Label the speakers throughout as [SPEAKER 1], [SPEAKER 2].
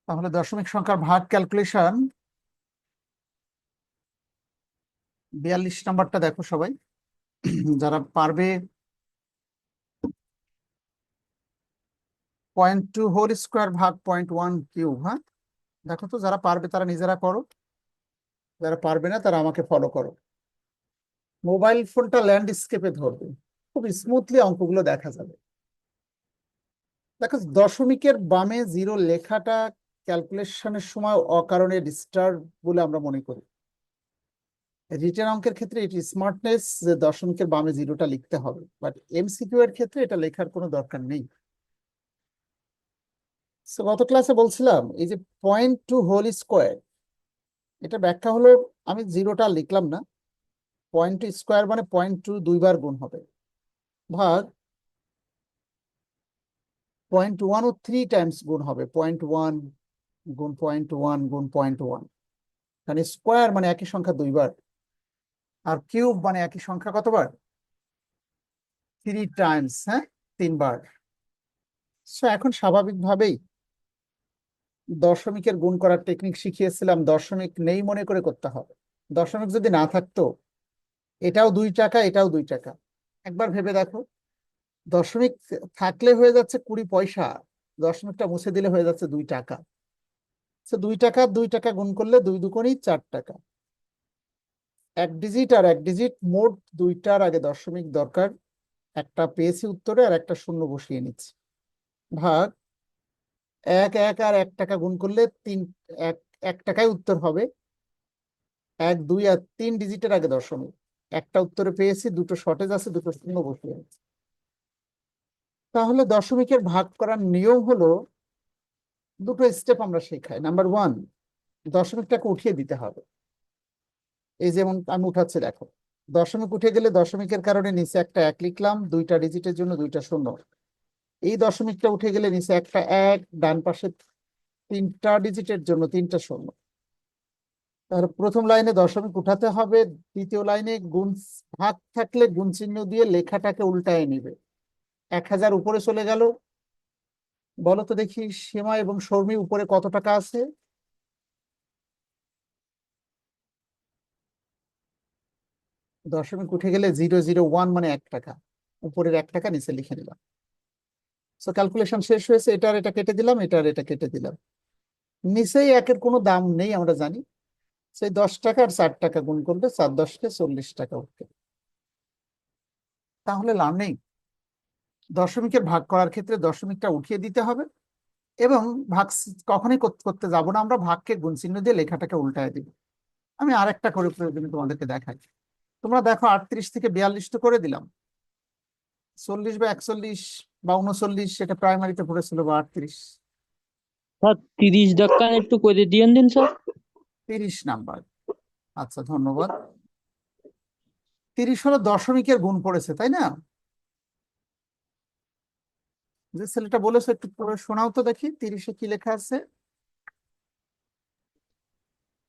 [SPEAKER 1] তাহলে দশমিক সংখ্যার ভাগ ক্যালকুলেশন 42 নাম্বারটা দেখো সবাই যারা পারবে 0.2 হোল স্কোয়ার ভাগ 0.1 কিউব। হ্যাঁ, দেখো তো যারা পারবে তারা নিজেরা করো, যারা পারবে না তারা আমাকে ফলো করো। মোবাইল ফোনটা ল্যান্ডস্কেপে ধরবে, খুব স্মুথলি অঙ্কগুলো দেখা যাবে। দেখো দশমিকের বামে জিরো লেখাটা ক্যালকুলেশনের সময় অকারণে ডিস্টার্ব বলে আমরা মনে করি। রিটেন অঙ্কের ক্ষেত্রে এটি স্মার্টনেস যে দশমিকের বামে জিরোটা লিখতে হবে, বাট এমসিকিউ এর ক্ষেত্রে এটা লেখার কোনো দরকার নেই। তো গত ক্লাসে বলছিলাম এই যে 0.2 হোল স্কোয়ার, এটা ব্যাখ্যা হলো আমি জিরোটা লিখলাম না, 0.2 স্কোয়ার মানে 0.2 দুইবার গুণ হবে, ভাগ 0.1 ও 3 টাইমস গুণ হবে, 0.1 গুণ 0.1 গুণ 0.1, মানে স্কোয়ার মানে একই সংখ্যা দুইবার, আর কিউব মানে একই সংখ্যা কতবার? 3 টাইমস, হ্যাঁ, তিনবার। সো এখন স্বাভাবিকভাবেই দশমিকের গুণ করার টেকনিক শিখিয়েছিলাম, দশমিক নেই মনে করে করতে হবে। দশমিক যদি না থাকতো, এটাও 2 টাকা এটাও 2 টাকা, একবার ভেবে দেখো। দশমিক থাকলে হয়ে যাচ্ছে 20 পয়সা, দশমিকটা মুছে দিলে হয়ে যাচ্ছে 2 টাকা। 2 টাকা 2 টাকা গুণ করলে 2 দুগুণই 4 টাকা। এক ডিজিট আর এক ডিজিট, মোট দুইটার আগে দশমিক দরকার। একটা পেয়েছি উত্তরে, আর একটা শূন্য বসিয়ে নিচ্ছি, ভাগ 1 1 আর 1 টাকা গুণ করলে 3, 1 টাকায় উত্তর হবে। 1 2 আর 3 ডিজিটের আগে দশমিক, একটা উত্তরে পেয়েছি, দুটো শর্টেজ আছে, দুটো শূন্য বসিয়ে নিচ্ছি। তাহলে দশমিকের ভাগ করার নিয়ম হলো, দুটো স্টেপ আমরা শেখাই। নাম্বার 1, দশমিকটাকে উঠিয়ে দিতে হবে। এই যেমন আমি উঠাচ্ছি, দেখো দশমিক উঠে গেলে দশমিকের কারণে নিচে একটা 1 লিখলাম, দুইটা ডিজিটের জন্য দুইটা শূন্য। এই দশমিকটা উঠে গেলে নিচে একটা 1, ডান পাশে তিনটা ডিজিটের জন্য তিনটা শূন্য। তাহলে প্রথম লাইনে দশমিক উঠাতে হবে, দ্বিতীয় লাইনে গুণ ভাগ থাকলে গুণ চিহ্ন দিয়ে লেখাটাকে উল্টায় নিবে। 1000 উপরে চলে গেল। বলো তো দেখি সীমা এবং শর্মী উপরে কত টাকা আছে? দশমিক উঠে গেলে 001 মানে 1 টাকা, উপরের 1 টাকা নিচে লিখে নিলাম। সো ক্যালকুলেশন শেষ হয়েছে, এটা আর এটা কেটে দিলাম, এটা আর এটা কেটে দিলাম। নিচেই একের কোনো দাম নেই আমরা জানি, সেই 10 টাকা আর 4 টাকা গুণ করলে 4 10 40 টাকা উঠবে। তাহলে লার্নিং দশমিকের ভাগ করার ক্ষেত্রে দশমিকটা উঠিয়ে দিতে হবে, এবং ভাগ কখনোই করতে যাব না আমরা, ভাগকে গুণ চিহ্ন দিয়ে লেখাটাকে উল্টায় দিব। আমি আরেকটা করে প্রয়োজনে তোমাদেরকে দেখাই। তোমরা দেখো 38 থেকে 42 তো করে দিলাম, 40 বা 41 বা 39 সেটা প্রাইমারিতে পড়েছিল, বা 38।
[SPEAKER 2] স্যার 30 টাকা একটু করে দিয়েন দিন স্যার।
[SPEAKER 1] 30 নাম্বার, আচ্ছা ধন্যবাদ। 30 হলো দশমিকের গুণ পড়েছে, তাই না? যে ছেলেটা বলেছে একটু পড়ে শোনাও তো দেখি, 30-এ কি লেখা আছে?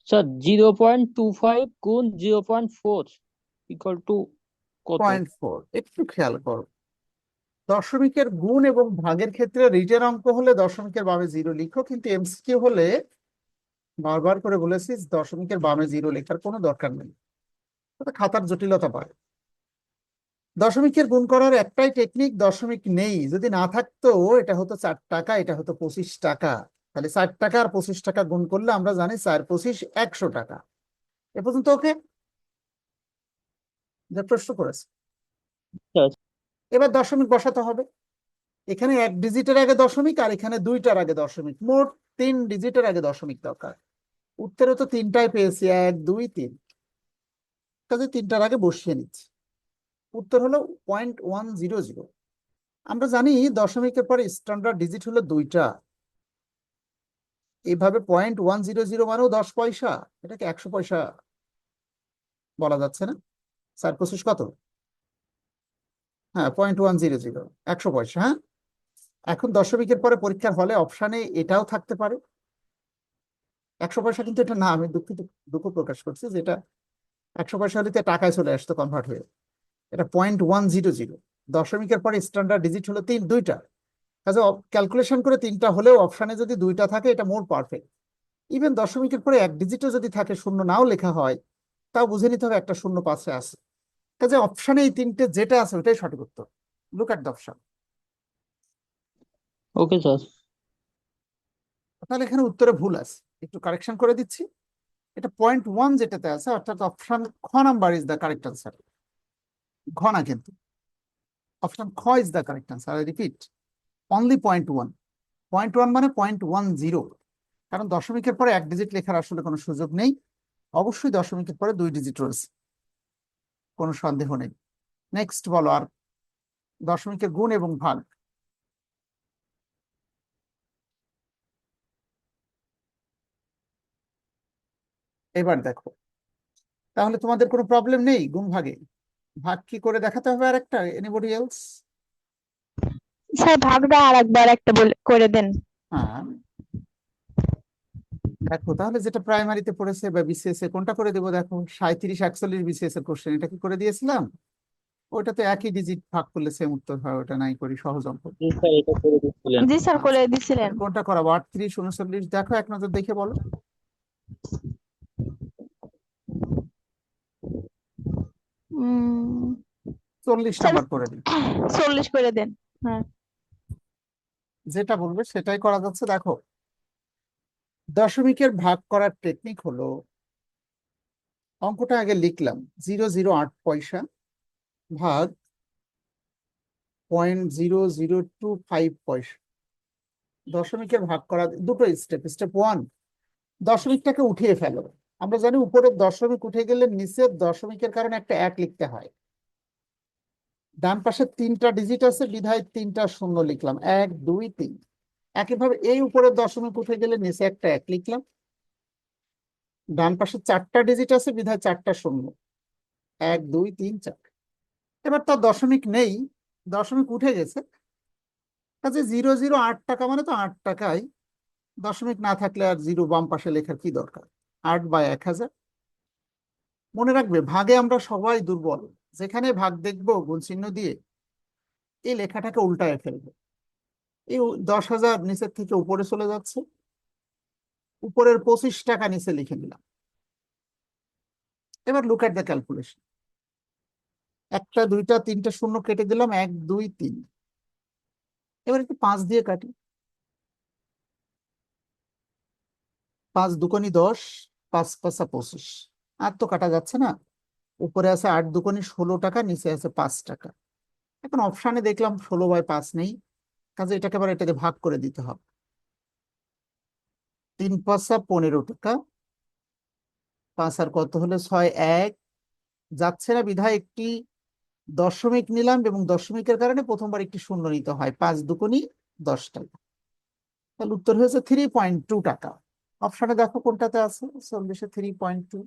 [SPEAKER 2] স্যার 0.25 গুণ 0.4 ইকুয়াল টু কত?
[SPEAKER 1] 0.4। একটু খেয়াল করো, দশমিকের গুণ এবং ভাগের ক্ষেত্রে রিটেন অঙ্ক হলে দশমিকের বামে জিরো লিখো, কিন্তু এমসিকিউ হলে বারবার করে বলেছি দশমিকের বামে জিরো লেখার কোনো দরকার নেই, তাতে খাতার জটিলতা বাড়ে। দশমিকের গুণ করার একটাই টেকনিক, দশমিক নেই যদি না থাকতো এটা হতো 4 টাকা, এটা হতো 25 টাকা। তাহলে 4 টাকা আর 25 টাকা গুণ করলে আমরা জানি 4 25 100 টাকা। এ পর্যন্ত ওকে? যা প্রশ্ন করেছে।
[SPEAKER 2] স্যার
[SPEAKER 1] এবার দশমিক বসাতে হবে। এখানে 1 ডিজিটের আগে দশমিক, আর এখানে 2টার আগে দশমিক, মোট 3 ডিজিটের আগে দশমিক দরকার। উত্তরে তো 3টাই পেয়েছি, 1 2 3, কাজে 3টার আগে বসিয়ে নিচ্ছি। উত্তর হলো 0.100। আমরা জানি দশমিকের পরে স্ট্যান্ডার্ড ডিজিট হলো 2টা। এইভাবে 0.100 মানেও 10 পয়সা, এটাকে 100 পয়সা বলা যাচ্ছে না? 4 25 কত? হ্যাঁ, 0.100, 100 পয়সা। হ্যাঁ, এখন দশমিকের পরে পরীক্ষার হলে অপশানে এটাও থাকতে পারে 100 পয়সা, কিন্তু এটা না, আমি দুঃখ প্রকাশ করছি, যেটা 100 পয়সা হলে তো টাকায় চলে আসতো কনভার্ট হয়ে। এটা 0.100। দশমিকের পরে স্ট্যান্ডার্ড ডিজিট হলো 2টা, কাজে ক্যালকুলেশন করে 3টা হলেও অপশানে যদি 2টা থাকে এটা মোর পারফেক্ট। ইভেন দশমিকের পরে 1 ডিজিটও যদি থাকে, শূন্য নাও লেখা হয়, তাও বুঝে নিতে হবে একটা শূন্য পাশে আছে। কাজে অপশানে এই 3টে যেটা আছে ওটাই সঠিক উত্তর। Look at the option.
[SPEAKER 2] Okay sir.
[SPEAKER 1] তাহলে এখানে উত্তরে ভুল আছে, একটু কারেকশন করে দিচ্ছি। এটা .1 যেটাতে আছে, অর্থাৎ অপশন খ number is the correct answer. ঘ না কিন্তু, অপশন খ is the correct answer. I repeat, only .1। .1 মানে .10, কারণ দশমিকের পরে 1 ডিজিট লেখার আসলে কোনো সুযোগ নেই। অবশ্যই দশমিকের পরে 2 ডিজিট রয়েছে, কোনো সন্দেহ নেই। নেক্সট বলো, আর দশমিকের গুণ এবং ভাগ। এবার দেখো, তাহলে তোমাদের কোনো প্রবলেম নেই গুণ ভাগে? ভাগ কি করে দেখাতে হবে আর একটা, এনিবডি এলস?
[SPEAKER 3] স্যার ভাগটা আর একবার একটা করে দেন।
[SPEAKER 1] হ্যাঁ, দেখো তাহলে যেটা প্রাইমারিতে পড়েছে বা বিসিএস এ কোনটা করে দেবো, দেখো 37 41 বিসিএস এর কোশ্চেন, এটা কি করে দিয়েছিলাম? ওটাতে একই ডিজিট ভাগ করলে সেম উত্তর হয়, ওটা নাই করি, সহজ অঙ্ক।
[SPEAKER 2] জি স্যার, এটা করে দিচ্ছিলেন।
[SPEAKER 3] জি স্যার করে
[SPEAKER 1] আচ্ছা,
[SPEAKER 3] দিছিলেন।
[SPEAKER 1] তাহলে কোনটা করাবো? 38 39 দেখো, এক নজর দেখে বলো।
[SPEAKER 3] উম
[SPEAKER 1] 40
[SPEAKER 3] স্যার
[SPEAKER 1] নাম্বার করে দিই।
[SPEAKER 3] 40 করে দেন। হ্যাঁ।
[SPEAKER 1] যেটা বলবে সেটাই করা যাচ্ছে। দেখো, দশমিকের ভাগ করার টেকনিক হলো, অঙ্কটা আগে লিখলাম, 0.08 ভাগ 0.0025। দশমিকের ভাগ করা দুটো স্টেপ। স্টেপ 1, দশমিকটাকে উঠিয়ে ফেলো। আমরা জানি উপরের দশমিক উঠে গেলে নিচের দশমিকের কারণে একটা 1 লিখতে হয়। ডান পাশে 3টা ডিজিট আছে বিধায় 3টা শূন্য লিখলাম, 1 2 3। একইভাবে এই উপরের দশমিক উঠে গেলে নিচে একটা 1 লিখলাম। ডান পাশে 4টা ডিজিট আছে বিধায় 4টা শূন্য, 1 2 3 4। এবার তার দশমিক নেই, দশমিক উঠে গেছে, কাজে 0.08 মানে তো 8 টাকাই। দশমিক না থাকলে আর জিরো বাম পাশে লেখার কি দরকার? 8/1000। মনে রাখবে, ভাগে আমরা সবাই দুর্বল। যেখানে ভাগ দেখবো গুণ চিহ্ন দিয়ে, এই লেখাটাকে উল্টায় ফেলবো। এই 10,000 নিচের থেকে উপরে চলে যাচ্ছে, উপরের 25 টাকা নিচে লিখে নিলাম। এবার লুক এট দ্য ক্যালকুলেশন। 1টা 2টা 3টে শূন্য কেটে দিলাম, 1 2 3। এবার একটু 5 দিয়ে কাটি। 5 দুকোনি 10, 5 5 25। আর তো কাটা যাচ্ছে না। উপরে আছে 8 দুকোনি 16 টাকা, নিচে আছে 5 টাকা। এখন অপশানে দেখলাম 16/5 নেই, কাজে এটাকে আবার এটাতে ভাগ করে দিতে হবে। 3 5 15 টাকা, 5 আর কত হলো 6 1। যাচ্ছে না বিধায় একটি দশমিক নিলাম, এবং দশমিকের কারণে প্রথমবার একটি শূন্য নিতে হয়। 5 দুগুণি 10 টাকা। তাহলে উত্তর হয়েছে 3.2 টাকা। অপশনে দেখো কোনটাতে আছে 40-এ 3.2।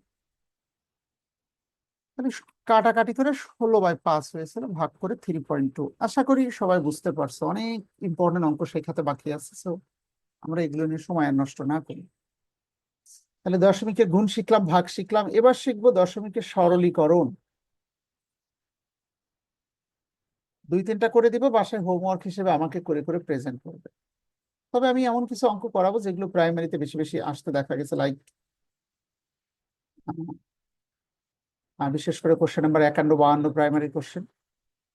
[SPEAKER 1] মানে কাটাকাটি করে 16/5 হয়েছিল, ভাগ করে 3.2। আশা করি সবাই বুঝতে পারছো, অনেক ইম্পর্টেন্ট অঙ্ক শেখাতে বাকি আছে, সো আমরা এগুলো নিয়ে সময় আর নষ্ট না করি। তাহলে দশমিকের গুণ শিখলাম, ভাগ শিখলাম, এবার শিখবো দশমিকের সরলীকরণ। 2 3টা করে দিব, বাসায় হোমওয়ার্ক হিসেবে আমাকে করে করে প্রেজেন্ট করবে। তবে আমি এমন কিছু অঙ্ক করাবো যেগুলো প্রাইমারিতে বেশি বেশি আসতে দেখা গেছে, লাইক বিশেষ করে কোশ্চেন নাম্বার 51 52, প্রাইমারি কোশ্চেন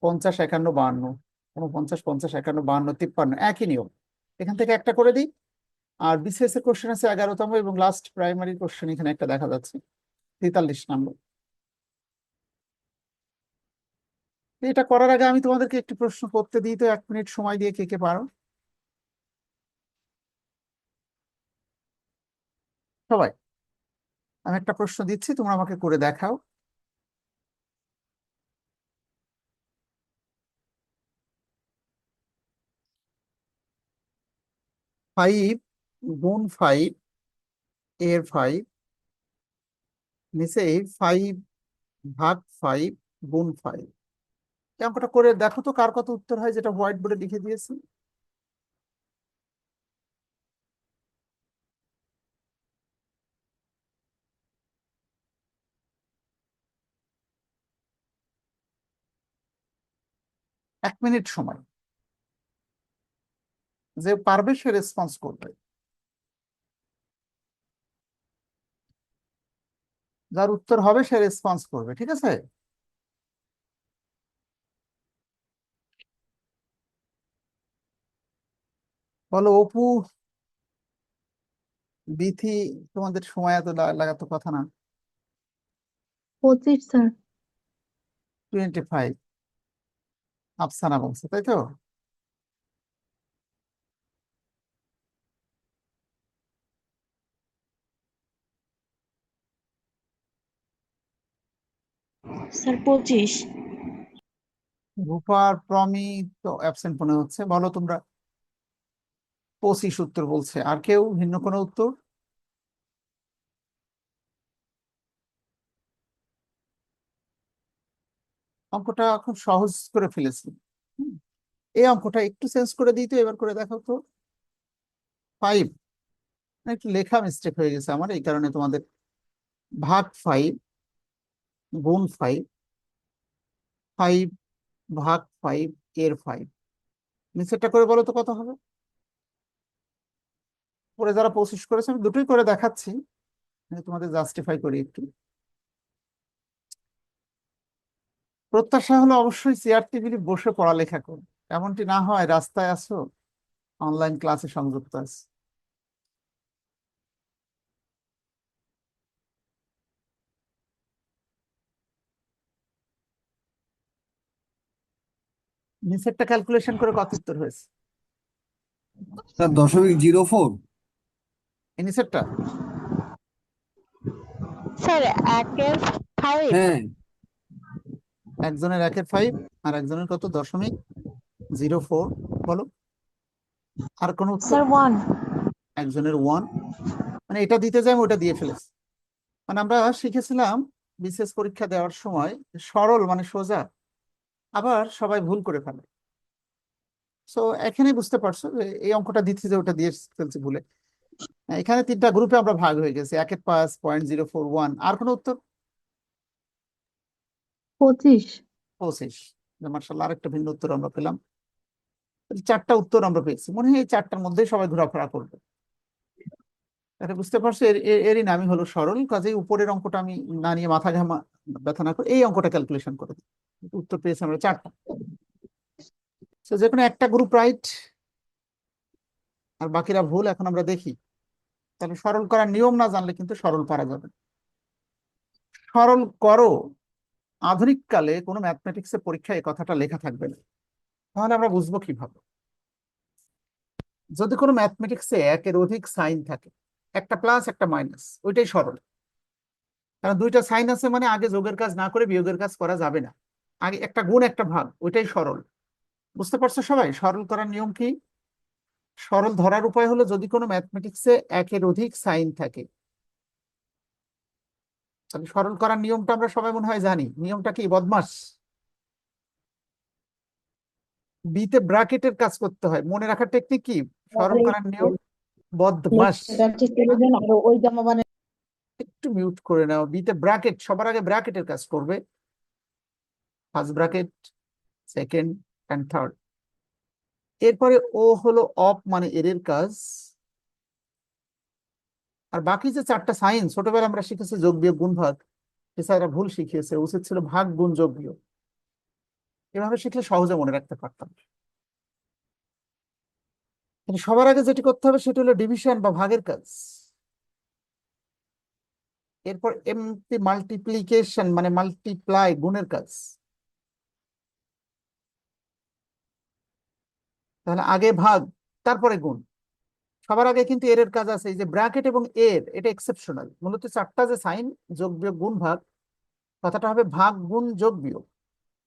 [SPEAKER 1] 50 51 52, 49 50 51 52 53, একই নিয়ম। এখান থেকে একটা করে দিই। আর বিসিএস এর কোশ্চেন আছে 11তম, এবং লাস্ট প্রাইমারি কোশ্চেন এখানে একটা দেখা যাচ্ছে 43 নম্বর। এটা করার আগে আমি তোমাদেরকে একটি প্রশ্ন করতে দিই তো, 1 মিনিট সময় দিয়ে কে কে পারো? সবাই, আমি একটা প্রশ্ন দিচ্ছি, তোমরা আমাকে করে দেখাও। 5 গুণ 5 এর 5, নিচে 5 ভাগ 5 গুণ 5। এই অঙ্কটা করে দেখো তো কার কত উত্তর হয়, যেটা হোয়াইট বোর্ডে লিখে দিয়েছি। এক মিনিট সময়। যে পারবে সে রেসপন্স করবে, যার উত্তর হবে সে রেসপন্স করবে, ঠিক আছে? বলো অপু, বিথি, তোমাদের সময় এত লাগাতো কথা না।
[SPEAKER 3] 25 স্যার।
[SPEAKER 1] 25 আফসানা বলছে, তাই তো?
[SPEAKER 3] স্যার 25।
[SPEAKER 1] রূপা আর প্রমি তো অ্যাবসেন্ট মনে হচ্ছে। বলো তোমরা। 25 উত্তর বলছে। আর কেউ ভিন্ন কোনো উত্তর? অঙ্কটা খুব সহজ করে ফেলেছি। হুম, এই অঙ্কটা একটু চেঞ্জ করে দিই তো, এবার করে দেখো তো। 5, একটু লেখা মিস্টেক হয়ে গেছে আমার, এই কারণে তোমাদের ভাগ 5 গুণ 5, 5 ভাগ 5 এর 5, নিচেরটা করে বলো তো কত হবে। পরে যারা 25 করেছে আমি দুটোই করে দেখাচ্ছি, আমি তোমাদের জাস্টিফাই করি একটু। প্রত্যাশা হলো অবশ্যই চেয়ার টেবিলে বসে পড়ালেখা করো, এমনটি না হয় রাস্তায় আসো, অনলাইন ক্লাসে সংযুক্ত আছে। নিচেরটা ক্যালকুলেশন করে কত উত্তর হয়েছে?
[SPEAKER 4] স্যার 0.04।
[SPEAKER 1] এই নিচেরটা
[SPEAKER 3] স্যার 1/5।
[SPEAKER 4] হ্যাঁ।
[SPEAKER 1] একজনের 1/5 আর একজনের কত? 0.04। বলো আর কোন উত্তর?
[SPEAKER 3] স্যার 1।
[SPEAKER 1] একজনের 1, মানে এটা দিতে যাই ওটা দিয়ে ফেলেছে। মানে আমরা শিখেছিলাম বিসিএস পরীক্ষা দেওয়ার সময় সরল মানে সোজা, আবার সবাই ভুল করে ফেলে। সো এখানে বুঝতে পারছো যে এই অঙ্কটা দিচ্ছে যে ওটা দিয়ে ফেলছে ভুলে। এখানে 3টা গ্রুপে আমরা ভাগ হয়ে গেছি, 1/5, 0.041। আর কোনো উত্তর?
[SPEAKER 3] 25।
[SPEAKER 1] 25। মার্শাল্লাহ, আরেকটা ভিন্ন উত্তর আমরা পেলাম। 4টা উত্তর আমরা পেয়েছি, মনে হয় এই 4টার মধ্যেই সবাই ঘোরাফেরা করবে। এটা বুঝতে পারছো, এরই নামই হলো সরল। কাজেই উপরের অঙ্কটা আমি না নিয়ে মাথা ঘামা ব্যথা না করে এই অঙ্কটা ক্যালকুলেশন করে দিই। উত্তর পেয়েছি আমরা 4টা। তো যে কোনো একটা গ্রুপ রাইট আর বাকিরা ভুল। এখন আমরা দেখি, তাহলে সরল করার নিয়ম না জানলে কিন্তু সরল পারা যাবে না। সরল করো, আধুনিক কালে কোনো ম্যাথমেটিক্সের পরীক্ষায় এই কথাটা লেখা থাকবে না, তাহলে আমরা বুঝবো কিভাবে? যদি কোনো ম্যাথমেটিক্সে একের অধিক সাইন থাকে, একটা প্লাস একটা মাইনাস, ওইটাই সরল। কারণ দুইটা সাইন আছে মানে আগে যোগের কাজ না করে বিয়োগের কাজ করা যাবে না। আগে একটা গুণ একটা ভাগ, ওইটাই সরল। বুঝতে পারছো সবাই সরল করার নিয়ম কি? সরল ধরার উপায় হলো যদি কোনো ম্যাথমেটিক্সে একের অধিক সাইন থাকে, তাহলে সরল করার নিয়মটা আমরা সবাই মনে হয় জানি। নিয়মটা কি? বদমাস, বিতে ব্র্যাকেটের কাজ করতে হয়। মনে রাখার টেকনিক কি? সরল করার নিয়ম বদমাস। একটু মিউট করে নাও। বিতে ব্র্যাকেট, সবার আগে ব্র্যাকেটের কাজ করবে, first bracket, second and third. এরপরে ও হলো অফ মানে এর কাজ। আর বাকি যে 4টা সাইন ছোটবেলা আমরা শিখেছি যোগ বিয়োগ গুণ ভাগ, টিচাররা ভুল শিখিয়েছে, উচিত ছিল ভাগ গুণ যোগ বিয়োগ। এভাবে শিখলে সহজে মনে রাখতে পারতাম। কিন্তু সবার আগে যেটি করতে হবে সেটা হলো ডিভিশন বা ভাগের কাজ। এরপর এমটি মাল্টিপ্লিকেশন মানে মাল্টিপ্লাই গুণের কাজ। তাহলে আগে ভাগ তারপরে গুণ। সবার আগে কিন্তু এর কাজ আছে। এই যে ব্র্যাকেট এবং এটা এক্সেপশনাল। মূলত 4টা যে সাইন যোগ বিয়োগ গুণ ভাগ, কথাটা হবে ভাগ গুণ যোগ বিয়োগ।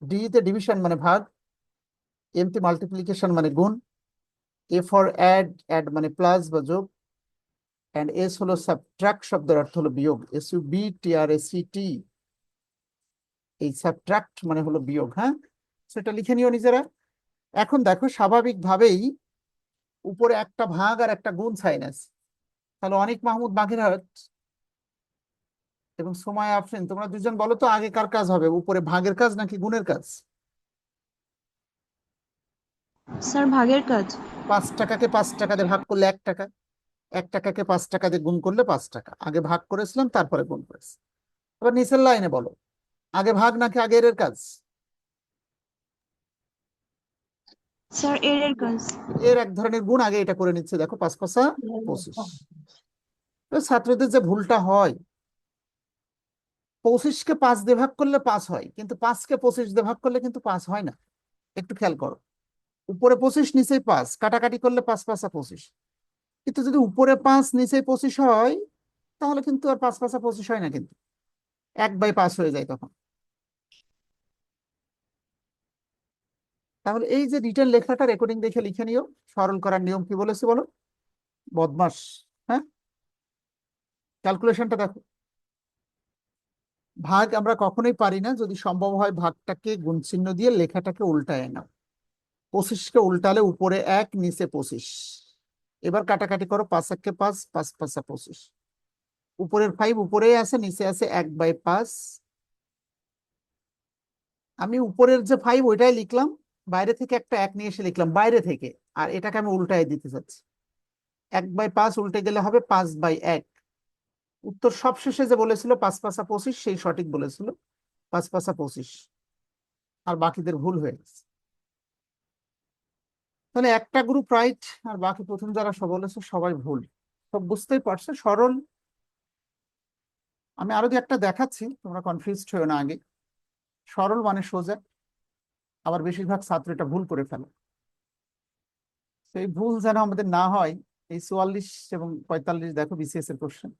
[SPEAKER 1] ডি তে ডিভিশন মানে ভাগ, এম তে মাল্টিপ্লিকেশন মানে গুণ, এ ফর অ্যাড মানে প্লাস বা যোগ, এন্ড এস হলো সাবট্রাক্ট, শব্দের অর্থ হলো বিয়োগ, SUBTRACT। এই সাবট্রাক্ট মানে হলো বিয়োগ। হ্যাঁ, সেটা লিখে নিও নিজেরা। এখন দেখো স্বাভাবিকভাবেই উপরে একটা ভাগ আর একটা গুণ সাইন আছে। তাহলে অনিক মাহমুদ বাগেরহাট এবং সময় আফরিন, তোমরা দুজন বলো তো আগে কার কাজ হবে, উপরে ভাগের কাজ নাকি গুণের কাজ?
[SPEAKER 5] স্যার ভাগের কাজ।
[SPEAKER 1] 5 টাকাকে 5 টাকা দিয়ে ভাগ করলে 1 টাকা, 1 টাকাকে 5 টাকা দিয়ে গুণ করলে 5 টাকা। আগে ভাগ করেছিলাম, তারপরে গুণ করেছি। এবার নিচের লাইনে বলো, আগে ভাগ নাকি আগে এর কাজ?
[SPEAKER 5] স্যার এর কাজ।
[SPEAKER 1] এর এক ধরনের গুণ, আগে এটা করে নিচ্ছে। দেখো 5 5 25। ছাত্রদের যে ভুলটা হয়, 25কে 5 দিয়ে ভাগ করলে 5 হয়, কিন্তু 5কে 25 দিয়ে ভাগ করলে কিন্তু 5 হয় না। একটু খেয়াল করো, উপরে 25 নিচেই 5, কাটাকাটি করলে 5 5 25। কিন্তু যদি উপরে 5 নিচে 25 হয়, তাহলে কিন্তু আর 5 5 25 হয় না, কিন্তু 1/5 হয়ে যায় তখন। তাহলে এই যে রিটেন লেখাটা রেকর্ডিং দেখে লিখে নিও। সরল করার নিয়ম কি বলেছে বলো, বদমাস। হ্যাঁ, ক্যালকুলেশনটা দেখো। ভাগ আমরা কখনোই পারি না, যদি সম্ভব হয় ভাগটাকে গুণ চিহ্ন দিয়ে লেখাটাকে উল্টায় নাও। 25কে উল্টালে উপরে 1 নিচে 25। এবার কাটাকাটি করো, 5 1 5, 5 5 25। উপরের 5 উপরেই আছে, নিচে আছে 1/5। আমি উপরের যে 5 ওইটাই লিখলাম, বাইরে থেকে একটা 1 নিয়ে এসে লিখলাম বাইরে থেকে, আর এটাকে আমি উল্টায় দিতে চাচ্ছি। 1/5 উল্টে গেলে হবে 5/1। উত্তর সবশেষে যে বলেছিল 5 5 25, সেই সঠিক বলেছিল 5 5 25। আর বাকিদের ভুল হয়ে গেছে। তাহলে একটা গ্রুপ রাইট, আর বাকি প্রথম যারা সব বলেছে সবাই ভুল। সব বুঝতেই পারছে, সরল। আমি আরো একটা দেখাচ্ছি, তোমরা কনফিউজড হয়েও না আগে। সরল মানে সোজা, আবার বেশিরভাগ ছাত্র এটা ভুল করে ফেলে। সেই ভুল যেন আমাদের না হয়, এই 44 এবং 45 দেখো বিসিএস এর কোশ্চেন।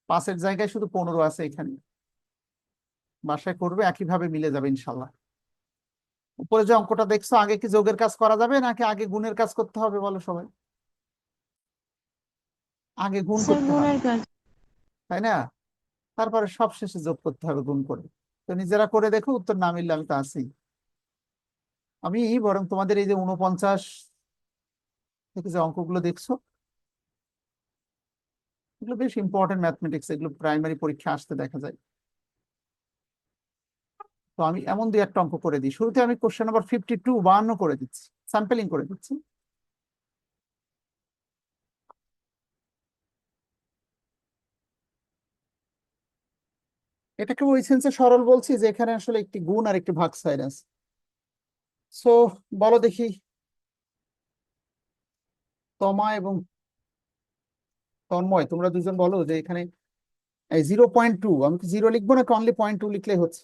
[SPEAKER 1] 5-এর জায়গায় শুধু 15 আছে এখানে। বাসায় করবে, একইভাবে মিলে যাবে ইনশাল্লাহ। উপরে যে অঙ্কটা দেখছো, আগে কি যোগের কাজ করা যাবে নাকি আগে গুণের কাজ করতে হবে বলো সবাই? আগে গুণ
[SPEAKER 5] স্যার
[SPEAKER 1] করতে হবে,
[SPEAKER 5] গুণের কাজ।
[SPEAKER 1] তাই না? তারপরে সব শেষে যোগ করতে হবে গুণ করে। তো নিজেরা করে দেখো, উত্তর না মিললে আমি তো আছি। আমি বরং তোমাদের এই যে 49 থেকে যে অঙ্কগুলো দেখছো, এগুলো বেশ ইম্পর্টেন্ট ম্যাথমেটিক্স, এগুলো প্রাইমারি পরীক্ষা আসতে দেখা যায়। তো আমি এমন দুই একটা অঙ্ক করে দিই। শুরুতে আমি কোশ্চেন নাম্বার 52 52 করে দিচ্ছি, স্যাম্পলিং করে দিচ্ছি। এটাকে ওই সেন্সে সরল বলছি যে এখানে আসলে একটি গুণ আর একটি ভাগ সাইড আছে। সো বলো দেখি, তমা এবং তন্ময়, তোমরা দুজন বলো যে এখানে 0.2, আমি কি 0 লিখবো নাকি অনলি 0.2 লিখলে হচ্ছে?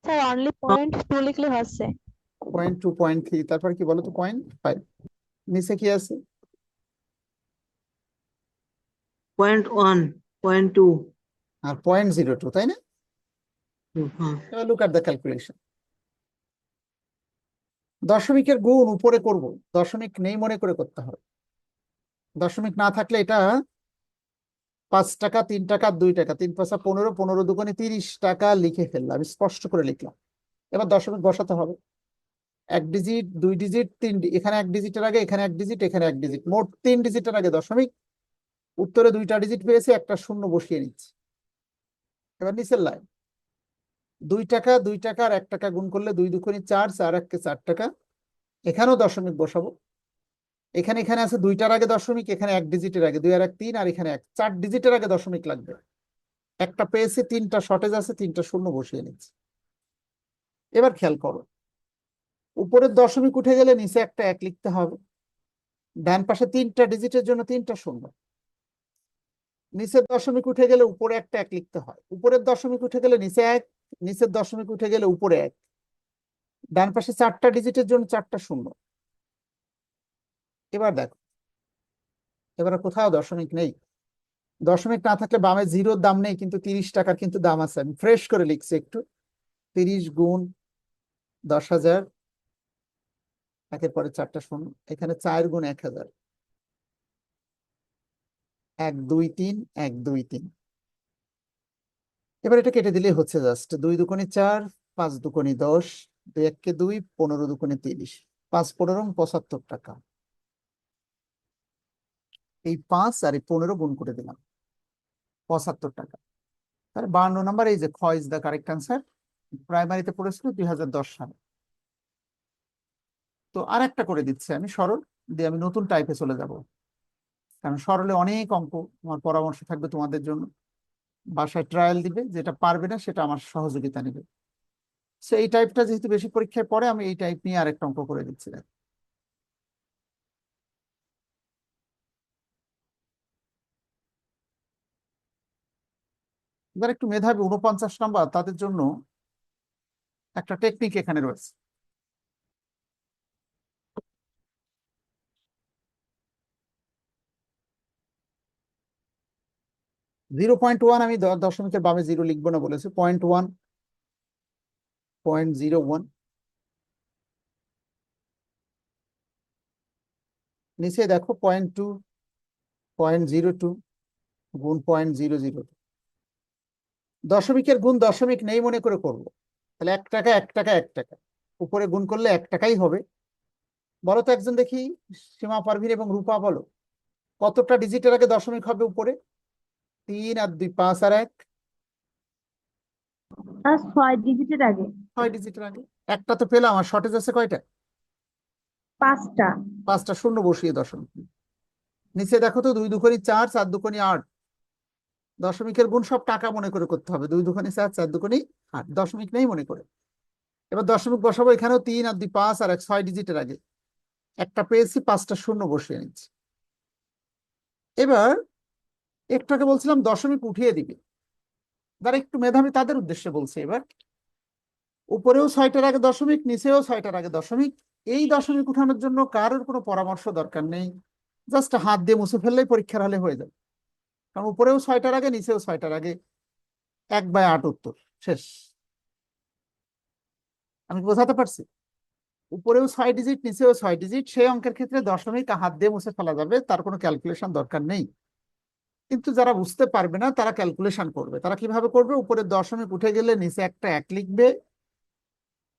[SPEAKER 3] স্যার অনলি 0.2 লিখলে হচ্ছে।
[SPEAKER 1] 0.2, 0.3, তারপর কি বলো তো 0.5, নিচে কি আছে?
[SPEAKER 2] 0.1, 0.2।
[SPEAKER 1] আর 0.02, তাই না?
[SPEAKER 2] হ্যাঁ।
[SPEAKER 1] এবার লুক at the calculation. দশমিকের গুণ উপরে করব, দশমিক নেই মনে করে করতে হবে। দশমিক না থাকলে এটা 5 টাকা, 3 টাকা, 2 টাকা, 3 5 15, 15 দুগুণে 30 টাকা লিখে ফেললাম, আমি স্পষ্ট করে লিখলাম। এবার দশমিক বসাতে হবে, 1 ডিজিট, 2 ডিজিট, 3, এখানে 1 ডিজিটের আগে, এখানে 1 ডিজিট, এখানে 1 ডিজিট, মোট 3 ডিজিটের আগে দশমিক। উত্তরে 2টা ডিজিট পেয়েছি, একটা শূন্য বসিয়ে নিচ্ছি। এবার নিচের লাইন, 2 টাকা, 2 টাকা আর 1 টাকা গুণ করলে 2 দুগুণে 4, 4 1 4 টাকা। এখানেও দশমিক বসাবো। এখানে এখানে আছে 2টার আগে দশমিক, এখানে 1 ডিজিটের আগে 2 আর 1 3, আর এখানে 1, 4 ডিজিটের আগে দশমিক লাগবে। একটা পেয়েছি, 3টা শর্টেজ আছে, 3টা শূন্য বসিয়ে নিচ্ছি। এবার খেয়াল করো, উপরের দশমিক উঠে গেলে নিচে একটা 1 লিখতে হবে। ডান পাশে 3টা ডিজিটের জন্য 3টা শূন্য। নিচের দশমিক উঠে গেলে উপরে একটা 1 লিখতে হয়। উপরের দশমিক উঠে গেলে নিচে 1, নিচের দশমিক উঠে গেলে উপরে 1। ডান পাশে 4টা ডিজিটের জন্য 4টা শূন্য। এবার দেখো, এবার কোথাও দশমিক নেই। দশমিক না থাকলে বামে 0-র দাম নেই, কিন্তু 30 টাকার কিন্তু দাম আছে। আমি ফ্রেশ করে লিখছি একটু, 30 গুণ 10,000, একের পরে 4টা শূন্য, এখানে 4 গুণ 1,000, 1 2 3, 1 2 3। এবার এটা কেটে দিলেই হচ্ছে, জাস্ট 2 দুগুণে 4, 5 দুগুণে 10, 2 1 2, 15 দুগুণে 30, 5 15 75 টাকা। এই 5 আর এই 15 গুণ করে দিলাম, 75 টাকা। তাহলে 52 নম্বর, এই যে খ ইজ দ্য কারেক্ট আনসার। প্রাইমারিতে পড়েছিল 2010 সালে। তো আর একটা করে দিচ্ছি আমি সরল, দিয়ে আমি নতুন টাইপে চলে যাব, কারণ সরলে অনেক অঙ্ক। আমার পরামর্শ থাকবে তোমাদের জন্য, বাসায় ট্রায়াল দিবে, যেটা পারবে না সেটা আমার সহযোগিতা নেবে। সো এই টাইপটা যেহেতু বেশি পরীক্ষায় পড়ে, আমি এই টাইপ নিয়ে আরেকটা অঙ্ক করে দিচ্ছি। যারা একটু মেধাবী 49 নাম্বার, তাদের জন্য একটা টেকনিক এখানে রয়েছে। জিরো পয়েন্ট ওয়ান, আমি দশমিকের বামে জিরো লিখবো না বলেছি, 0.1, 0.01, নিচে দেখো 0.2, 0.02 গুণ 0.002। দশমিকের গুণ দশমিক নেই মনে করে করব, তাহলে 1 টাকা 1 টাকা 1 টাকা, উপরে গুণ করলে 1 টাকাই হবে। বলো তো একজন দেখি, সীমা পারভিন এবং রূপা, বলো কতটা ডিজিটের আগে দশমিক হবে উপরে? 3 আর 2, 5 আর 1,
[SPEAKER 5] আর 6 ডিজিটের আগে
[SPEAKER 1] 6 ডিজিটের আগে। একটা তো পেলাম, আর শর্টেজ আছে কয়টা?
[SPEAKER 5] 5টা।
[SPEAKER 1] 5টা শূন্য বসিয়ে দশমিক। নিচে দেখো তো 2 দুগুণে 4, 4 দুগুণে 8। দশমিকের গুণ সব টাকা মনে করে করতে হবে, 2 দুগুণে 4, 4 দুগুণে 8, দশমিক নেই মনে করে। এবার দশমিক বসাবো, এখানেও 3 আর 2, 5 আর 1, 6 ডিজিটের আগে। একটা পেয়েছি, 5টা শূন্য বসিয়ে নিচ্ছি। এবার একটাকে বলছিলাম দশমিক উঠিয়ে দিবে, যারা একটু মেধাবী তাদের উদ্দেশ্যে বলছে। এবার উপরেও 6টার আগে দশমিক, নিচেও 6টার আগে দশমিক। এই দশমিক উঠানোর জন্য কারোর কোনো পরামর্শ দরকার নেই, জাস্ট হাত দিয়ে মুছে ফেললেই পরীক্ষার হলে হয়ে যাবে। কারণ উপরেও 6টার আগে, নিচেও 6টার আগে, 1/8 উত্তর, শেষ। আমি কি বোঝাতে পারছি? উপরেও 6 ডিজিট, নিচেও 6 ডিজিট, সেই অঙ্কের ক্ষেত্রে দশমিক হাত দিয়ে মুছে ফেলা যাবে, তার কোনো ক্যালকুলেশন দরকার নেই। কিন্তু যারা বুঝতে পারবে না তারা ক্যালকুলেশন করবে। তারা কিভাবে করবে? উপরে দশমিক উঠে গেলে নিচে একটা 1 লিখবে,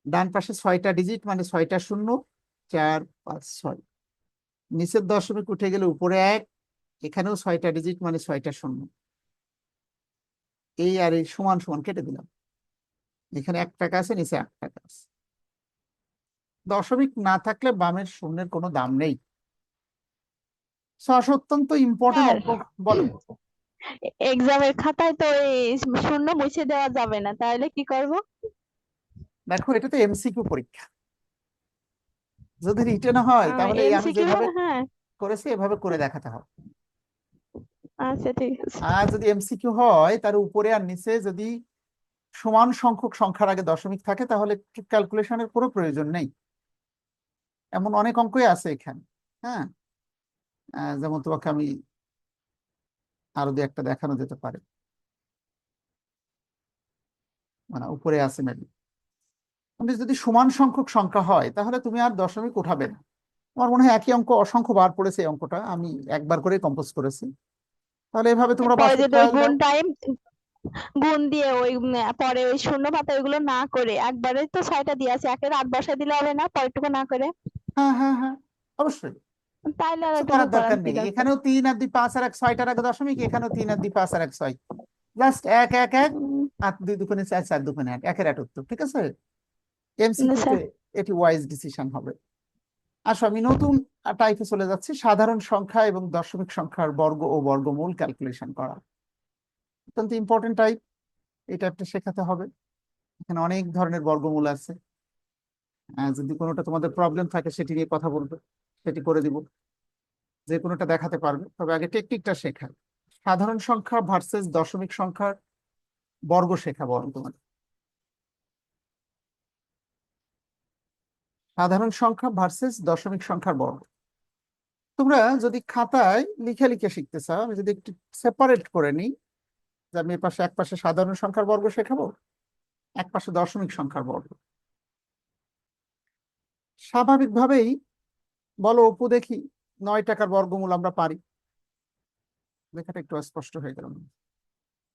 [SPEAKER 1] ডান পাশে 6টা ডিজিট মানে 6টা শূন্য, 4, 5, 6। নিচের দশমিক উঠে গেলে উপরে 1, এখানেও 6টা ডিজিট মানে 6টা শূন্য। এই আর এই সমান সমান কেটে দিলাম, এখানে 1 টাকা আছে, নিচে 1 টাকা আছে। দশমিক না থাকলে বামের শূন্যের কোনো দাম নেই। অত্যন্ত ইম্পর্টেন্ট
[SPEAKER 3] স্যার,
[SPEAKER 1] অঙ্ক। বলো।
[SPEAKER 3] এক্সামের খাতায় তো এই শূন্য মুছে দেওয়া যাবে না, তাহলে কি করব?
[SPEAKER 1] দেখো, এটা তো এমসিকিউ পরীক্ষা, যদি রিটেন হয় তাহলে এই আমি
[SPEAKER 3] এমসিকিউ,
[SPEAKER 1] যেভাবে
[SPEAKER 3] হ্যাঁ।
[SPEAKER 1] করেছি এভাবে করে দেখাতে হবে।
[SPEAKER 3] আচ্ছা, ঠিক আছে।
[SPEAKER 1] আর যদি এমসিকিউ হয়, তার উপরে আর নিচে যদি সমান সংখ্যক সংখ্যার আগে দশমিক থাকে, তাহলে ক্যালকুলেশনের কোনো প্রয়োজন নেই। এমন অনেক অঙ্কই আছে এখানে। হ্যাঁ, যেমন তোমাকে আমি আরো দু একটা দেখানো যেতে পারে, মানে উপরে আছে মেবি। কিন্তু যদি সমান সংখ্যক সংখ্যা হয়, তাহলে তুমি আর দশমিক উঠাবে না। আমার মনে হয় একই অঙ্ক অসংখ্য বার পড়েছে, এই অঙ্কটা আমি একবার করে কম্পোজ করেছি। তাহলে এভাবে তোমরা
[SPEAKER 3] পরে
[SPEAKER 1] বাসায়
[SPEAKER 3] যদি ওই
[SPEAKER 1] ট্রায়াল দাও।
[SPEAKER 3] গুণ দিয়ে ওই পরে ওই শূন্য পাতা ওইগুলো না করে একবারে তো 6টা দিয়ে আছে, 1-8 বসাই দিলে হবে না পরেরটুকু না করে?
[SPEAKER 1] হ্যাঁ হ্যাঁ হ্যাঁ, অবশ্যই।
[SPEAKER 3] তাইলে আর
[SPEAKER 1] কিছু
[SPEAKER 3] ওইটুকু
[SPEAKER 1] করার
[SPEAKER 3] করান,
[SPEAKER 1] দরকার নেই,
[SPEAKER 3] ঠিক আছে।
[SPEAKER 1] এখানেও 3 আর 2, 5 আর 1, 6টার আগে দশমিক, এখানেও 3 আর 2, 5 আর 1, 6। জাস্ট 1 1 1,
[SPEAKER 3] উম,
[SPEAKER 1] 8 2 দুগুণে 4, 4 দুগুণে 8, 1-এর 8 উত্তর, ঠিক আছে।
[SPEAKER 3] আচ্ছা।
[SPEAKER 1] এমসিকিউতে এটি ওয়াইজ ডিসিশন হবে। আসো, আমি নতুন টাইপে চলে যাচ্ছি, সাধারণ সংখ্যা এবং দশমিক সংখ্যার বর্গ ও বর্গমূল ক্যালকুলেশন করা। অত্যন্ত ইম্পর্টেন্ট টাইপ, এই টাইপটা শেখাতে হবে। এখানে অনেক ধরনের বর্গমূল আছে। যদি কোনোটা তোমাদের প্রবলেম থাকে সেটি নিয়ে কথা বলবে, সেটি করে দিব। যে কোনোটা দেখাতে পারবে, তবে আগে টেকনিকটা শেখা। সাধারণ সংখ্যা ভার্সেস দশমিক সংখ্যার বর্গ শেখাবো আমি তোমাদের। সাধারণ সংখ্যা ভার্সেস দশমিক সংখ্যার বর্গ। তোমরা যদি খাতায় লিখে লিখে শিখতে চাও, আমি যদি একটু সেপারেট করে নিই, যে আমি এক পাশে সাধারণ সংখ্যার বর্গ শেখাবো, এক পাশে দশমিক সংখ্যার বর্গ। স্বাভাবিকভাবেই বলো অপু দেখি, 9 টাকার বর্গমূল আমরা পারি। লেখাটা একটু অস্পষ্ট হয়ে গেল।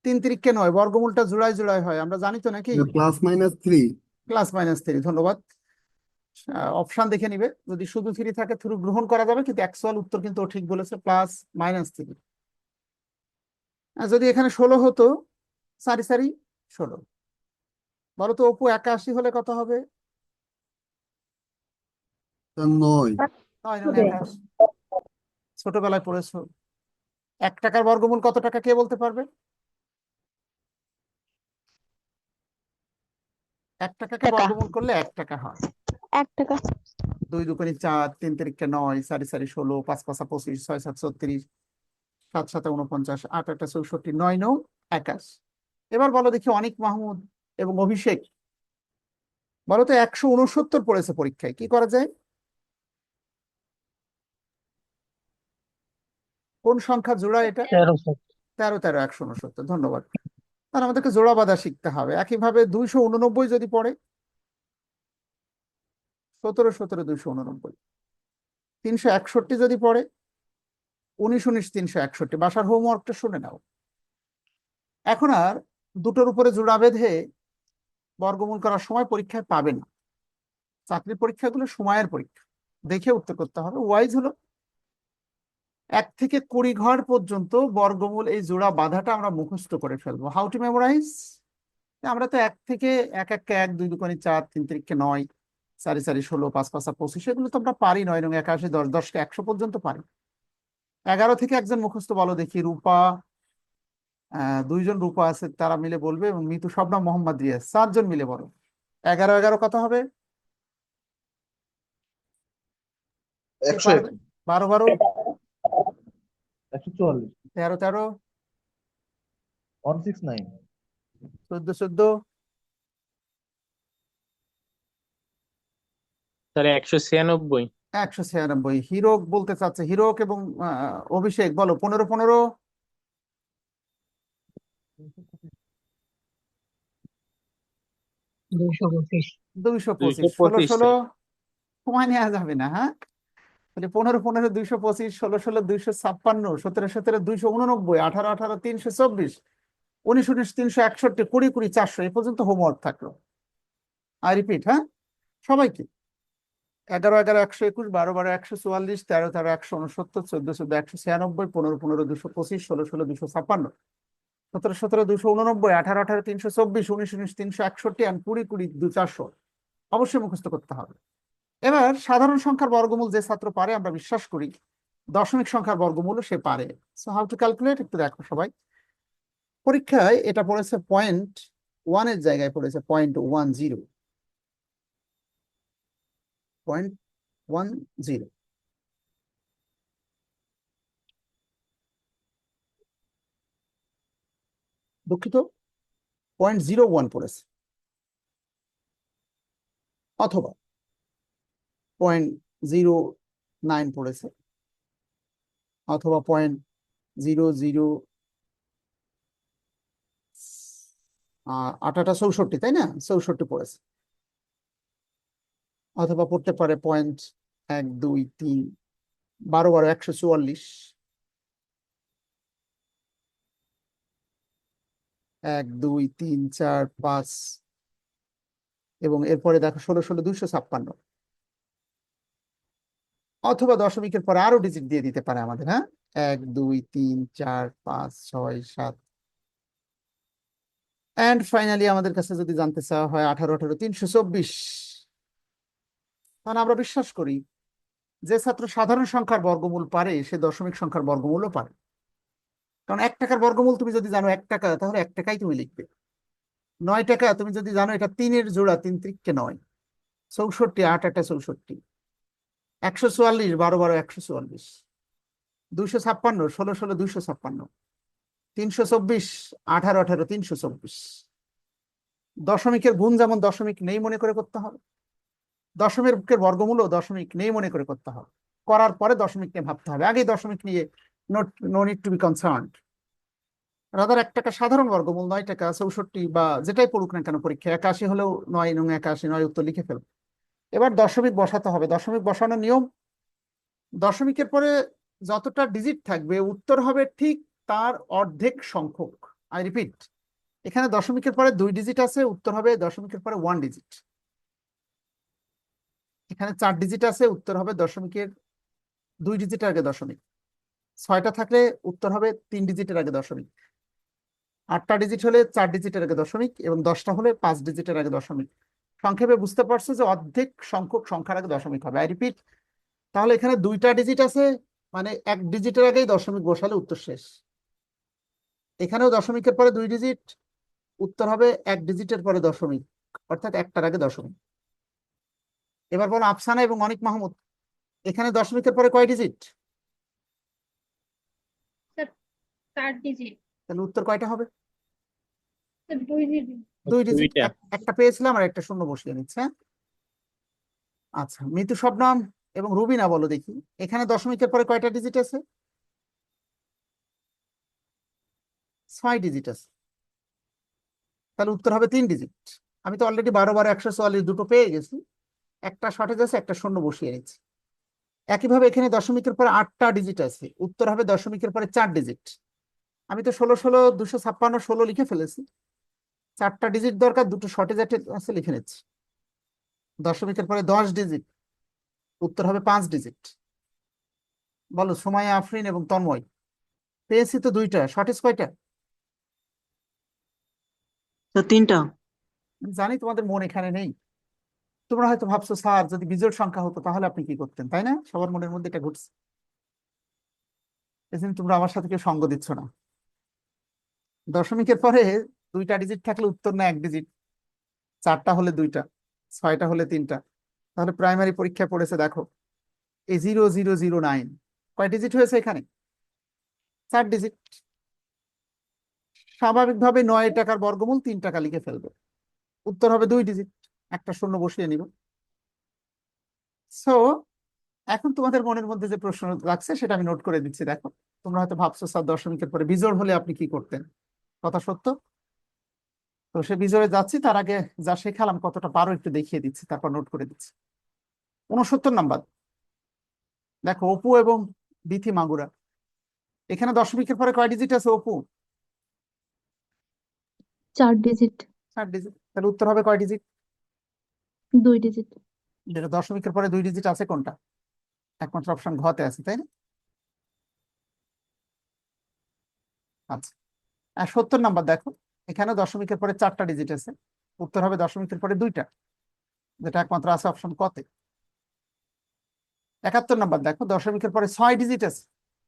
[SPEAKER 1] 3 তিরিকে 9, বর্গমূলটা জোড়ায় জোড়ায় হয়, আমরা জানি তো নাকি?
[SPEAKER 4] +-3।
[SPEAKER 1] +-3, ধন্যবাদ। অপশন দেখে নিবে, যদি শুধু 3 থাকে থ্রু গ্রহণ করা যাবে, কিন্তু অ্যাকচুয়াল উত্তর কিন্তু ও ঠিক বলেছে, +-3। যদি এখানে 16 হতো, সারি সারি 16। বলো তো অপু 81 হলে কত হবে?
[SPEAKER 4] স্যার 9।
[SPEAKER 1] 9 নং
[SPEAKER 5] হবে।
[SPEAKER 1] 21। ছোটবেলায় পড়েছো। 1 টাকার বর্গমূল কত টাকা কে বলতে পারবে? 1 টাকাকে
[SPEAKER 3] টাকা।
[SPEAKER 1] বর্গমূল করলে 1 টাকা হয়।
[SPEAKER 3] 1 টাকা।
[SPEAKER 1] 2 দুগুণে 4, 3 তিরিকে 9, 4 4 16, 5 5 25, 6 7 36, 7 7 49, 8 8 64, 9 9 21। এবার বলো দেখি অনিক মাহমুদ এবং অভিষেক, বলো তো 169 পড়েছে পরীক্ষায়, কি করা যায়? কোন সংখ্যা জোড়া এটা?
[SPEAKER 2] 13 স্যার।
[SPEAKER 1] 13 13 169, ধন্যবাদ। তাহলে আমাদেরকে জোড়া বাঁধা শিখতে হবে। একইভাবে 289 যদি পড়ে, 17 17 289। 361 যদি পড়ে, 19 19 361। বাসার হোমওয়ার্কটা শুনে নাও। এখন আর দুটোর উপরে জোড়া বেঁধে বর্গমূল করার সময় পরীক্ষায় পাবে না। চাকরির পরীক্ষাগুলো সময়ের পরীক্ষা, দেখে উত্তর করতে হবে। ওয়াইজ হলো 1 থেকে 20 ঘর পর্যন্ত বর্গমূল এই জোড়া বাঁধাটা আমরা মুখস্থ করে ফেলবো। How to memorise? আমরা তো 1 থেকে 1 1 1, 2 2 4, 3 3 9, 4 4 16, 5 5 25, এগুলো তো আমরা পারি। 9 9 81, 10 10 কে 100 পর্যন্ত পারি। 11 থেকে একজন মুখস্থ বলো দেখি। রূপা, 2 জন রূপা আছে, তারা মিলে বলবে, এবং মিতু, শবনম, মোহাম্মদ রিয়াজ, 4 জন মিলে বলো। 11 11 কত হবে?
[SPEAKER 6] 101
[SPEAKER 1] 12 12,
[SPEAKER 6] 144
[SPEAKER 1] 13 13,
[SPEAKER 6] 169
[SPEAKER 1] 14 14,
[SPEAKER 2] স্যার 196।
[SPEAKER 1] 196। হিরক বলতে চাচ্ছে, হিরক এবং অভিষেক বলো 15 15,
[SPEAKER 2] 225।
[SPEAKER 1] 225, 16
[SPEAKER 2] 225
[SPEAKER 1] 16, সময় নেওয়া যাবে না, হ্যাঁ? তাহলে 15 15 225, 16 16 256, 17 17 289, 18 18 324, 19 19 361, 20 20 400। এই পর্যন্ত হোমওয়ার্ক থাকলো। আই রিপিট, হ্যাঁ, সবাইকে। 11 11 121, 12 12 144, 13 13 169, 14 14 196, 15 15 225, 16 16 256, 17 17 289, 18 18 324, 19 19 361, and 20 20 400 অবশ্যই মুখস্থ করতে হবে। এবার সাধারণ সংখ্যার বর্গমূল যে ছাত্র পারে, আমরা বিশ্বাস করি দশমিক সংখ্যার বর্গমূলও সে পারে। সো হাউ টু ক্যালকুলেট, একটু দেখো সবাই। পরীক্ষায় এটা পড়েছে 0.1 এর জায়গায় পড়েছে 0.10, 0.10। দুঃখিত, 0.01 পড়েছে, অথবা 0.09 পড়েছে, অথবা 0.00 8 8 64, তাই না? 64 পড়েছে, অথবা পড়তে পারে 0.1 2 3, 12 12 144, 1 2 3 4 5, এবং এরপরে দেখো 16 16 256, অথবা দশমিকের পরে আরো ডিজিট দিয়ে দিতে পারে আমাদের, হ্যাঁ? 1 2 3 4 5 6 7, এন্ড ফাইনালি আমাদের কাছে যদি জানতে চাওয়া হয় 18 18 324, তাহলে আমরা বিশ্বাস করি যে ছাত্র সাধারণ সংখ্যার বর্গমূল পারে সে দশমিক সংখ্যার বর্গমূলও পারে। কারণ 1 টাকার বর্গমূল তুমি যদি জানো 1 টাকা, তাহলে 1 টাকাই তুমি লিখবে। 9 টাকা তুমি যদি জানো এটা 3 এর জোড়া, 3 3 9, 64 8 8 64, 144 12 12 144, 256 16 16 256, 324 18 18 324। দশমিকের গুণ যেমন দশমিক নেই মনে করে করতে হবে, দশমিকের বর্গমূলও দশমিক নেই মনে করে করতে হবে। করার পরে দশমিক নিয়ে ভাবতে হবে, আগে দশমিক নিয়ে no need to be concerned. Rather 1 টাকা সাধারণ বর্গমূল 9 টাকা 64, বা যেটাই পড়ুক না কেন পরীক্ষা, 81 হলেও 9 9 81 9 উত্তর লিখে ফেলবে। এবার দশমিক বসাতে হবে। দশমিক বসানোর নিয়ম, দশমিকের পরে যতটা ডিজিট থাকবে উত্তর হবে ঠিক তার অর্ধেক সংখ্যক। আই রিপিট, এখানে দশমিকের পরে 2 ডিজিট আছে, উত্তর হবে দশমিকের পরে 1 ডিজিট। এখানে 4 ডিজিট আছে, উত্তর হবে দশমিকের 2 ডিজিটের আগে দশমিক। 6টা থাকলে উত্তর হবে 3 ডিজিটের আগে দশমিক। 8টা ডিজিট হলে 4 ডিজিটের আগে দশমিক, এবং 10টা হলে 5 ডিজিটের আগে দশমিক। সংক্ষেপে বুঝতে পারছো যে অর্ধেক সংখ্যক সংখ্যার আগে দশমিক হবে। আই রিপিট, তাহলে এখানে দুইটা ডিজিট আছে, মানে এক ডিজিটের আগেই দশমিক বসালে উত্তর শেষ। এখানেও দশমিকের পরে দুই ডিজিট, উত্তর হবে এক ডিজিটের পরে দশমিক, অর্থাৎ একটার আগে দশমিক। এবার বলো আফসানা এবং অনিক মাহমুদ, এখানে দশমিকের পরে কয় ডিজিট?
[SPEAKER 7] 4 ডিজিট,
[SPEAKER 1] তাহলে উত্তর কয়টা হবে?
[SPEAKER 7] 2 ডিজিট।
[SPEAKER 1] দুই ডিজিট।
[SPEAKER 2] দুইটা।
[SPEAKER 1] একটা পেয়েছিলাম আর একটা শূন্য বসিয়ে নিচ্ছে। হ্যাঁ, আচ্ছা, মিতু শবনম এবং রুবিনা বলো দেখি, এখানে দশমিকের পরে কয়টা ডিজিট আছে? 6 ডিজিট আছে। তাহলে উত্তর হবে 3 ডিজিট। আমি তো অলরেডি 12 12 144 দুটো পেয়ে গেছি, একটা শর্টেজ আছে, একটা শূন্য বসিয়ে নিচ্ছি। একইভাবে এখানে দশমিকের পরে 8টা ডিজিট আছে, উত্তর হবে দশমিকের পরে 4 ডিজিট। আমি তো 16 16 256 16 লিখে ফেলেছি, 4টা ডিজিট দরকার, দুটো শর্টেজ আছে লিখে নিচ্ছি। দশমিকের পরে 10 ডিজিট, উত্তর হবে 5 ডিজিট। বলো সুমাইয়া, আফরিন এবং তন্ময়, পেয়েছি তো দুইটা, শর্টেজ কয়টা?
[SPEAKER 8] তিনটা।
[SPEAKER 1] আমি জানি তোমাদের মন এখানে নেই, তোমরা হয়তো ভাবছো স্যার যদি বিজোড় সংখ্যা হতো তাহলে আপনি কি করতেন, তাই না? সবার মনের মধ্যে এটা ঘটছে, এজন্য তোমরা আমার সাথে কেউ সঙ্গ দিচ্ছ না। দশমিকের পরে দুইটা ডিজিট থাকলে উত্তর না এক ডিজিট, 4টা হলে দুইটা, 6টা হলে 3টা। তাহলে প্রাইমারি পরীক্ষায় পড়েছে দেখো, এই 0009 কয় ডিজিট হয়েছে এখানে? 4 ডিজিট। স্বাভাবিকভাবে 9 টাকার বর্গমূল 3 টাকা লিখে ফেলবে, উত্তর হবে 2 ডিজিট, একটা শূন্য বসিয়ে নিব। সো এখন তোমাদের মনের মধ্যে যে প্রশ্ন রাখছে সেটা আমি নোট করে দিচ্ছি। দেখো, তোমরা হয়তো ভাবছো স্যার দশমিকের পরে বিজোড় হলে আপনি কি করতেন, কথা সত্য। তো সে বিজোড়ে যাচ্ছি, তার আগে যা শেখালাম কতটা পারো একটু দেখিয়ে দিচ্ছি, তারপর নোট করে দিচ্ছি। 69 নাম্বার, দেখো অপু এবং বিথি মাগুরা, এখানে দশমিকের পরে কয় ডিজিট আছে অপু?
[SPEAKER 5] 4 ডিজিট।
[SPEAKER 1] 4 ডিজিট। তাহলে উত্তর হবে কয় ডিজিট?
[SPEAKER 5] 2 ডিজিট।
[SPEAKER 1] যেটা দশমিকের পরে 2 ডিজিট আছে কোনটা? একমাত্র অপশন ঘতে আছে, তাই না? আচ্ছা, আর 70 নাম্বার দেখো, এখানে দশমিকের পরে 4টা ডিজিট আছে, উত্তর হবে দশমিকের পরে 2টা, যেটা একমাত্র আছে অপশন কতে। 71 নাম্বার দেখো, দশমিকের পরে 6 ডিজিট আছে,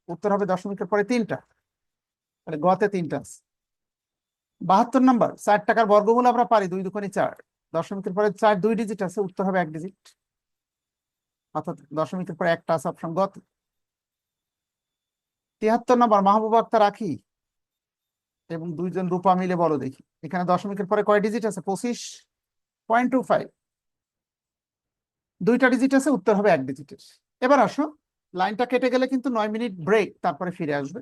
[SPEAKER 1] উত্তর হবে দশমিকের পরে 3টা, তাহলে গতে 3টা আছে। 72 নাম্বার, 4 টাকার বর্গমূল আমরা পারি 2 দুগুণে 4, দশমিকের পরে 4 2 ডিজিট আছে, উত্তর হবে 1 ডিজিট, অর্থাৎ দশমিকের পরে একটা আছে অপশন গতে। 73 নাম্বার, মাহবুব আক্তার আখি এবং দুইজন রূপা মিলে বলো দেখি, এখানে দশমিকের পরে কয় ডিজিট আছে? 25.25, 2টা ডিজিট আছে, উত্তর হবে 1 ডিজিটের। এবার আসো, লাইনটা কেটে গেলে কিন্তু 9 মিনিট ব্রেক, তারপরে ফিরে আসবে।